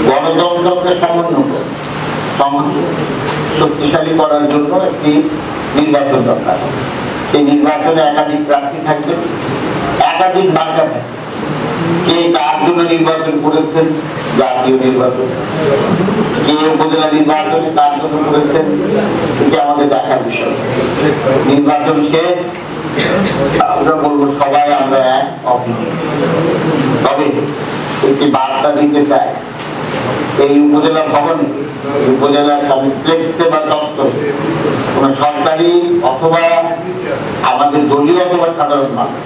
গণতন্ত্রকে শক্তিশালী করার জন্য একটি নির্বাচন দরকার। সেই নির্বাচনে একাধিক প্রার্থী থাকবে, একাধিক মার্কা থাকবে। কে কার জন্য নির্বাচন করেছেন, জাতীয় নির্বাচন, কে উপজেলা নির্বাচনে কার জন্য করেছেন, এটি আমাদের দেখার বিষয়। নির্বাচন শেষ, আমরা বলবো সবাই আমরা এক অভিযোগ। তবে একটি বার্তা দিতে চাই, এই উপজেলা ভবনে, উপজেলা কমপ্লেক্সে বা চত্বরে কোন সরকারি অথবা আমাদের দলীয় অথবা সাধারণ মানুষ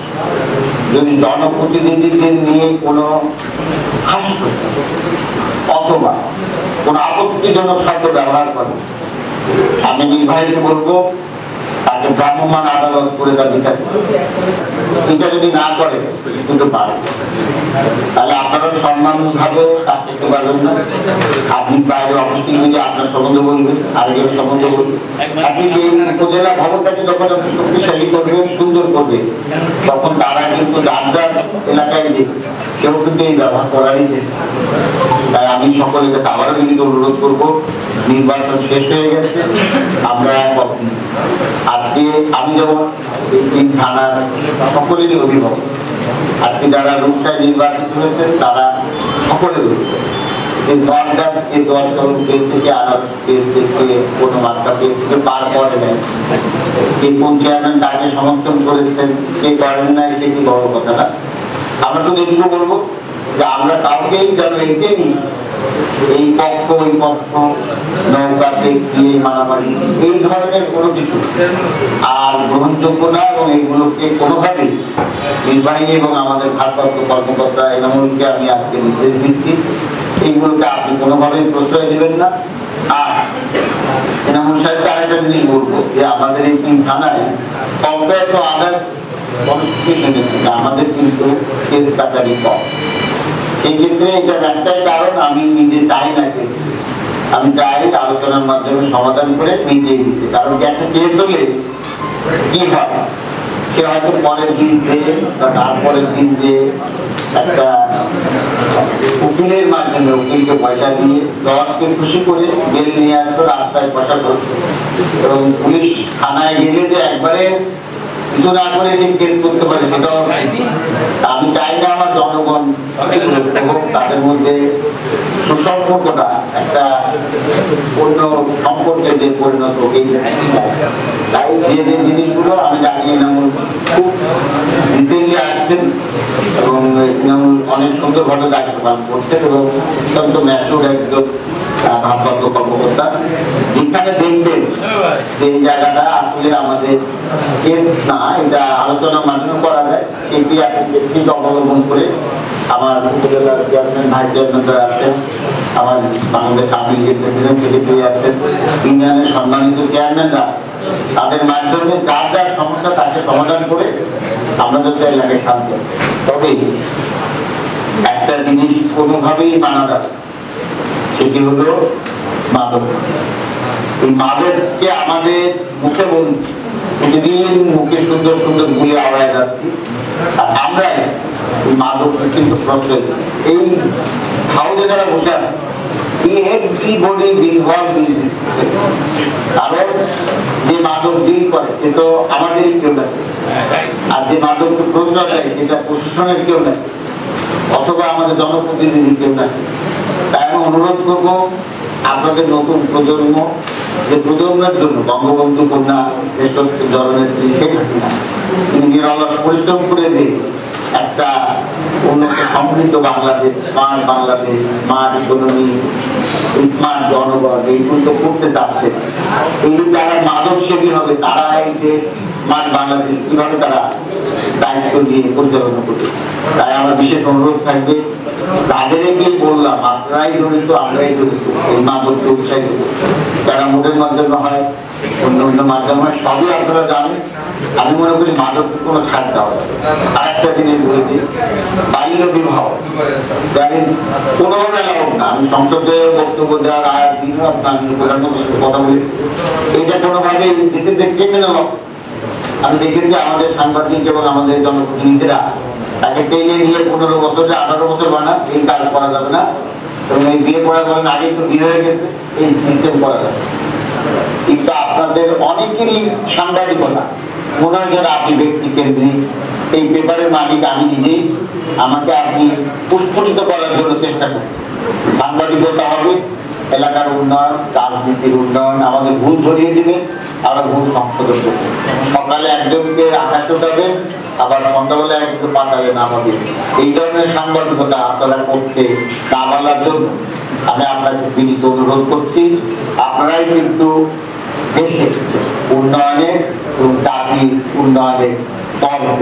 যদি জনপ্রতিনিধিদের নিয়ে কোনো হাস্য অথবা কোন আপত্তিজনক শব্দ ব্যবহার করে, আমি নির্বাহীকে বলবো তাকে ভ্রাম্যমাণ আদালত করে তার বিচার করে। এটা যদি না করে কিন্তু পারে, তাহলে আপনারা সম্মান ভাবে কাজ করতে পারবেন না। আপনি বাইরে অফিস থেকে আপনার সম্বন্ধে বলবেন, আরেকজন সম্বন্ধে বলবেন। আপনি সেই উপজেলা ভবনটাকে যখন আপনি শক্তিশালী করবেন, সুন্দর করবে, তখন তারা কিন্তু যার যার এলাকায় যে কেউ কিন্তু এই ব্যবহার করারই চেষ্টা। তাই আমি সকলের কাছে আবারও বিনীত অনুরোধ করবো, নির্বাচন শেষ হয়ে গেছে, আমরা এক আজকে আমি যেমন এই তিন থানার সকলেরই অভিভাবক, আজকে যারা রূপসায় নির্বাচিত হয়েছেন তারা সকলের অভিভাবক। যে দলটা যে দল থেকে আলাদা থেকে কোনো মাত্রা থেকে পার করে নেয়, কে কোন চেয়ারম্যান তাকে সমর্থন করেছেন, কে করেন নাই, সেটি বড় কথা না। আমরা শুধু এটুকু বলবো যে আমরা কাউকেই যেন এতে নিই এই পক্ষ ওই পক্ষ, নৌকাতে গিয়ে মারামারি, এই ধরনের কোনো কিছু আর গ্রহণযোগ্য না। এবং এইগুলোকে কোনোভাবেই নির্বাহী এবং আমাদের ভারপ্রাপ্ত কর্মকর্তা এনামুলকে আমি আজকে নির্দেশ দিচ্ছি, এইগুলোকে আপনি কোনোভাবেই প্রশ্রয় দিবেন না। আর এনামুল সাহেবকে আরেকটা জিনিস বলবো যে আমাদের এই তিন থানায় কম্পেয়ার টু আদার কনস্টিটিউশনের থেকে আমাদের কিন্তু কেস কাটারি কম। সেই ক্ষেত্রে এটার একটাই কারণ, আমি নিজে চাই না কেস, আমি চাই আলোচনার মাধ্যমে সমাধান করে মিটিয়ে দিতে। কারণ একটা কেস হলে কি হয়, সে হয়তো পরের দিন দিয়ে বা তারপরের দিন দিয়ে একটা উকিলের মাধ্যমে উকিলকে পয়সা দিয়ে জজকে খুশি করে বেল নিয়ে আসতো, রাস্তায় পয়সা করতো, এবং পুলিশ থানায় গেলে যে একবারে কিছু না করে সে কেস করতে পারে সেটাও। আমি চাই না আমার জনগণ তাদের মধ্যে সুসম্পর্কটা একটা অন্য সম্পর্কে যে পরিণত হোক। তাই যে যে জিনিসগুলো আমি জানি এনামুল খুব রিসেন্টলি আসছেন এবং এনামুল অনেক সুন্দরভাবে দায়িত্ব পালন করছেন এবং অত্যন্ত ম্যাচুর একজন ভারপ্রাপ্ত কর্মকর্তা। যেখানে দেখবেন যে জায়গাটা আসলে আমাদের কেস না, এটা আলোচনার মাধ্যমে করা যায়, সেটি আপনি অবলম্বন করে আমার উপজেলার চেয়ারম্যান ভাইস চেয়ারম্যান আছেন, আমার বাংলাদেশ আওয়ামী লীগের প্রেসিডেন্ট সেক্রেটারি আছেন, ইউনিয়নের সম্মানিত চেয়ারম্যানরা, তাদের মাধ্যমে যার যার সমস্যা তাকে সমাধান করে আমাদের এলাকায় শান্তি। তবে একটা জিনিস কোনোভাবেই মানা যাবে, সেটি হলো মাদক। এই মাদককে আমাদের মুখে বলছি, প্রতিদিন মুখে সুন্দর সুন্দর গুলি আওয়াজ যাচ্ছি, আর আমরা এই মাদক কিন্তু প্রশ্রয় দিচ্ছি। এই হাউসে যারা বসে আছে, everybody is involved in this. কারণ যে মাদক ডিল করে সে তো আমাদেরই কেউ না, আর যে মাদক প্রশ্রয় দেয় সেটা প্রশাসনের কেউ না, অথবা আমাদের জনপ্রতিনিধি কেউ না। তাই আমি অনুরোধ করবো আপনাদের নতুন প্রজন্ম, যে প্রজন্মের জন্য বঙ্গবন্ধু কন্যা দেশত্ব জননেত্রী শেখ হাসিনা তিনি নিরলস পরিশ্রম করে দিয়ে একটা উন্নত সমৃদ্ধ Bangladesh, smart Bangladesh, smart economy, smart জনগণ এইগুলো করতে চাচ্ছে। এই যারা মাদক সেবী হবে তারা এই দেশ স্মার্ট বাংলাদেশ কিভাবে তারা দায়িত্ব নিয়ে পরিচালনা করবে। তাই আমার বিশেষ অনুরোধ থাকবে, তাদেরকে বললাম আপনারাই জড়িত, আমরাই জড়িত এই মাদককে উৎসাহিত করতে। যারা মোটের মাধ্যমে হয়, অন্য অন্য মাধ্যমে হয়, সবই আপনারা জানেন। আমি মনে করি মাদককে কোনো ছাড় দেওয়া যাবে। আর একটা জিনিস বলে দিই, বাল্য বিবাহ কোনোভাবে এলাও না। আমি সংসদে বক্তব্য দেওয়ার আর দিনও আপনার প্রধানমন্ত্রীর সাথে কথা বলি, এটা কোনোভাবে দেশের ক্রিমিনাল। আমি দেখেছি আমাদের সাংবাদিক এবং আমাদের জনপ্রতিনিধিরা তাকে টেনে নিয়ে 15 বছর 18 বছর বানান, এই কাজ করা যাবে না। এবং এই বিয়ে করা করেন আগেই তো বিয়ে হয়ে গেছে, এই সিস্টেম করা যাবে। কিন্তু আপনাদের অনেকেরই সাংবাদিকতা মনে হয় যেন আপনি ব্যক্তি কেন্দ্রিক, এই পেপারের মালিক আমি নিজেই, আমাকে আপনি পুষ্পরিত করার জন্য চেষ্টা করছেন। সাংবাদিকতা হবে এলাকার উন্নয়ন, রাজনীতির উন্নয়ন, আমাদের ভুল ধরিয়ে দিবেন, আরো ভুল সংশোধন করবেন। সকালে একজনকে আকাশে উঠাবেন, আবার সন্ধ্যাবেলা একজনকে পাঠাবে নামাবে। এই ধরনের সাংবাদিকতা আপনারা করতে না বলার জন্য আমি আপনাকে বিনীত অনুরোধ করছি। আপনারাই কিন্তু দেশের উন্নয়নের এবং জাতির উন্নয়নের তর্ক